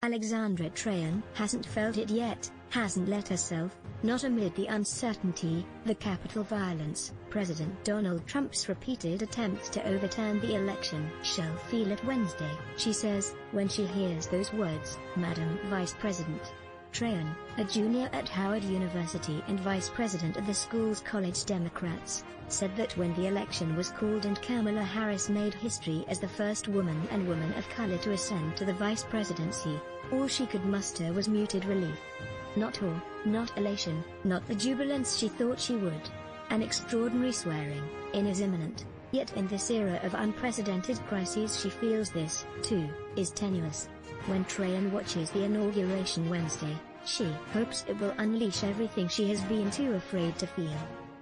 Alexandra Trahan hasn't felt it yet, hasn't let herself, not amid the uncertainty, the Capitol violence, President Donald Trump's repeated attempts to overturn the election. She'll feel it Wednesday, she says, when she hears those words, Madam Vice President. Trahan, a junior at Howard University and vice president of the school's college Democrats, said that when the election was called and Kamala Harris made history as the first woman and woman of color to ascend to the vice presidency, all she could muster was muted relief. Not awe, not elation, not the jubilance she thought she would. An extraordinary swearing in is imminent, yet in this era of unprecedented crises she feels this, too, is tenuous. When Trahan watches the inauguration Wednesday, she hopes it will unleash everything she has been too afraid to feel.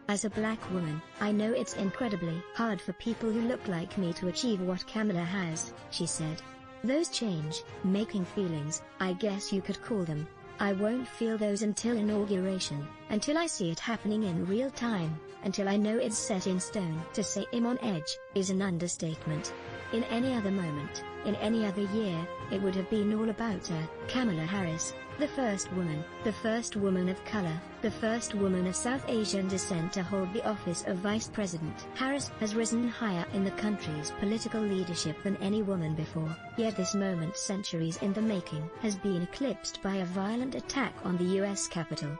As a black woman, I know it's incredibly hard for people who look like me to achieve what Kamala has, she said. Those change-making feelings, I guess you could call them. I won't feel those until inauguration, until I see it happening in real time, until I know it's set in stone. To say I'm on edge is an understatement. In any other moment, in any other year, it would have been all about her, Kamala Harris, the first woman of color, the first woman of South Asian descent to hold the office of vice president. Harris has risen higher in the country's political leadership than any woman before, yet this moment, centuries in the making, has been eclipsed by a violent attack on the U.S. Capitol.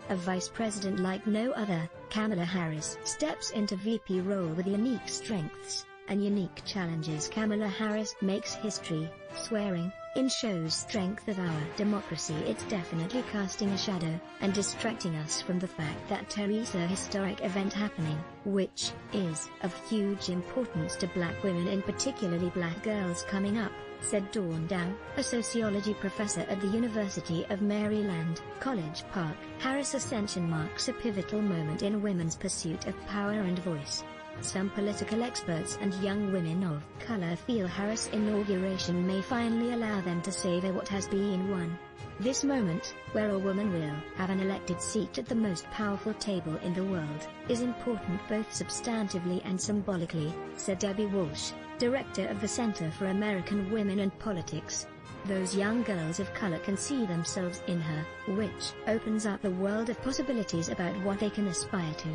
A vice president like no other, Kamala Harris steps into VP role with unique strengths and unique challenges. Kamala Harris makes history, swearing in shows strength of our democracy. It's definitely casting a shadow and distracting us from the fact that there is a historic event happening, which is of huge importance to black women and particularly black girls coming up, said Dawn Dang, a sociology professor at the University of Maryland, College Park. Harris' ascension marks a pivotal moment in women's pursuit of power and voice. Some political experts and young women of color feel Harris' inauguration may finally allow them to savor what has been won. This moment, where a woman will have an elected seat at the most powerful table in the world, is important both substantively and symbolically, said Debbie Walsh, director of the Center for American Women and Politics. Those young girls of color can see themselves in her, which opens up a world of possibilities about what they can aspire to.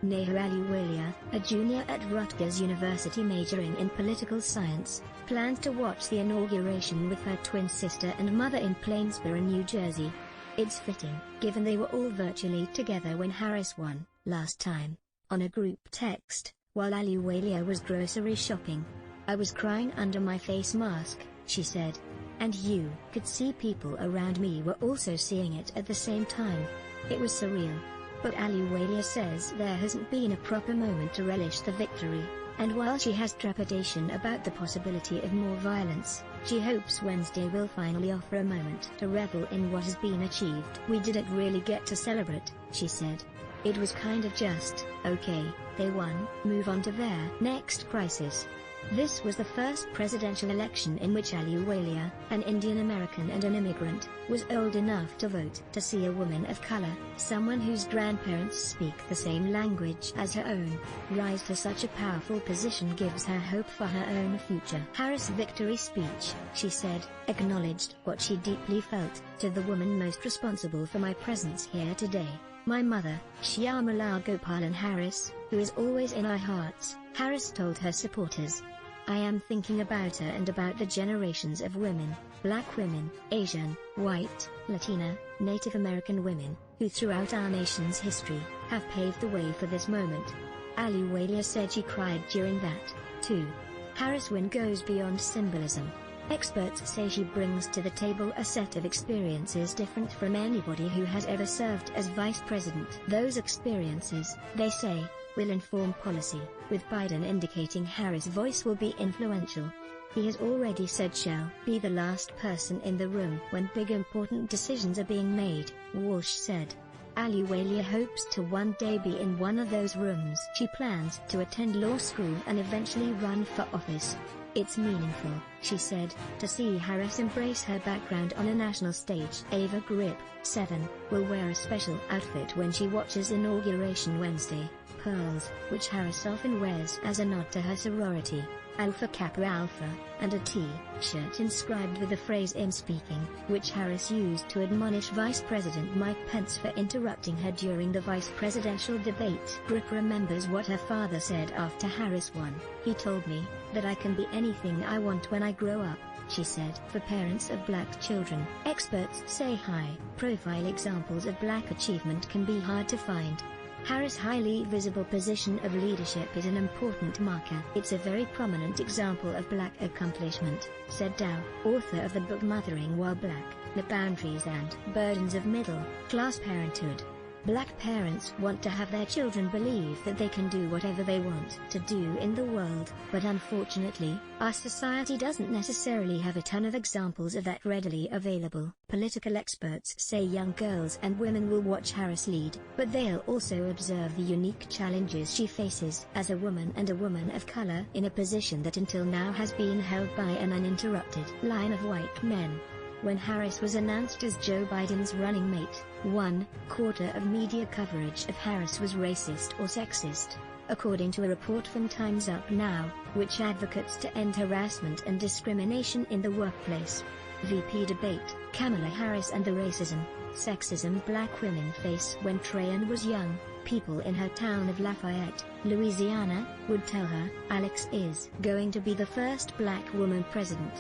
Neha Ahluwalia, a junior at Rutgers University majoring in political science, planned to watch the inauguration with her twin sister and mother in Plainsboro, New Jersey. It's fitting, given they were all virtually together when Harris won, last time. On a group text, while Ahluwalia was grocery shopping. I was crying under my face mask, she said. And you could see people around me were also seeing it at the same time. It was surreal. But Ahluwalia says there hasn't been a proper moment to relish the victory, and while she has trepidation about the possibility of more violence, she hopes Wednesday will finally offer a moment to revel in what has been achieved. We didn't really get to celebrate, she said. It was kind of just, okay, they won, move on to their next crisis. This was the first presidential election in which Ahluwalia, an Indian American and an immigrant, was old enough to vote. To see a woman of color, someone whose grandparents speak the same language as her own, rise to such a powerful position gives her hope for her own future. Harris' victory speech, she said, acknowledged what she deeply felt, to the woman most responsible for my presence here today, my mother, Shyamala Gopalan Harris, who is always in our hearts, Harris told her supporters. I am thinking about her and about the generations of women, black women, Asian, white, Latina, Native American women, who throughout our nation's history, have paved the way for this moment. Ahluwalia said she cried during that, too. Harris' win goes beyond symbolism. Experts say she brings to the table a set of experiences different from anybody who has ever served as vice president. Those experiences, they say, will inform policy, with Biden indicating Harris' voice will be influential. He has already said she'll be the last person in the room when big important decisions are being made, Walsh said. Ahluwalia hopes to one day be in one of those rooms. She plans to attend law school and eventually run for office. It's meaningful, she said, to see Harris embrace her background on a national stage. Ava Grip, 7, will wear a special outfit when she watches Inauguration Wednesday, pearls, which Harris often wears as a nod to her sorority. Alpha Kappa Alpha, and a T-shirt inscribed with the phrase "I'm speaking," which Harris used to admonish Vice President Mike Pence for interrupting her during the vice presidential debate. Brooke remembers what her father said after Harris won. "He told me that I can be anything I want when I grow up," she said. For parents of black children, experts say high-profile examples of black achievement can be hard to find. Harris' highly visible position of leadership is an important marker. "It's a very prominent example of black accomplishment," said Dow, author of the book Mothering While Black: The Boundaries and Burdens of Middle-Class Parenthood. Black parents want to have their children believe that they can do whatever they want to do in the world, but unfortunately, our society doesn't necessarily have a ton of examples of that readily available. Political experts say young girls and women will watch Harris lead, but they'll also observe the unique challenges she faces as a woman and a woman of color in a position that until now has been held by an uninterrupted line of white men. When Harris was announced as Joe Biden's running mate, 1/4 of media coverage of Harris was racist or sexist, according to a report from Time's Up Now, which advocates to end harassment and discrimination in the workplace. VP debate: Kamala Harris and the racism, sexism black women face. When Trahan was young, people in her town of Lafayette, Louisiana, would tell her, "Alex is going to be the first black woman president."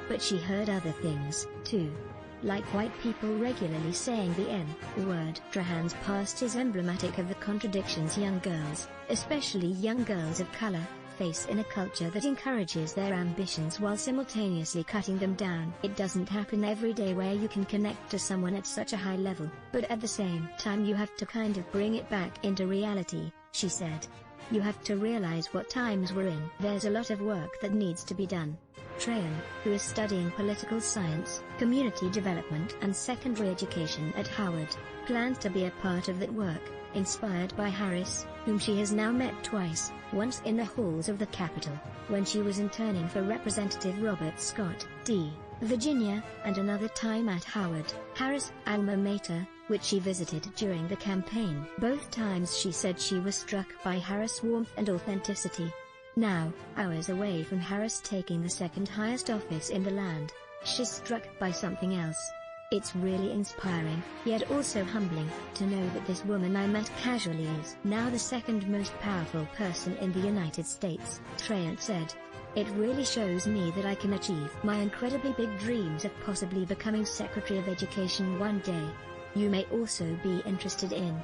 But she heard other things, too. Like white people regularly saying the N-word. Trahan's past is emblematic of the contradictions young girls, especially young girls of color, face in a culture that encourages their ambitions while simultaneously cutting them down. "It doesn't happen every day where you can connect to someone at such a high level, but at the same time you have to kind of bring it back into reality," she said. "You have to realize what times we're in. There's a lot of work that needs to be done." Trahan, who is studying political science, community development and secondary education at Howard, plans to be a part of that work, inspired by Harris, whom she has now met twice, once in the halls of the Capitol, when she was interning for Representative Robert Scott, D. Virginia, and another time at Howard, Harris' alma mater, which she visited during the campaign. Both times she said she was struck by Harris' warmth and authenticity. Now, hours away from Harris taking the second highest office in the land, she's struck by something else. "It's really inspiring, yet also humbling, to know that this woman I met casually is now the second most powerful person in the United States," Trahan said. "It really shows me that I can achieve my incredibly big dreams of possibly becoming Secretary of Education one day." You may also be interested in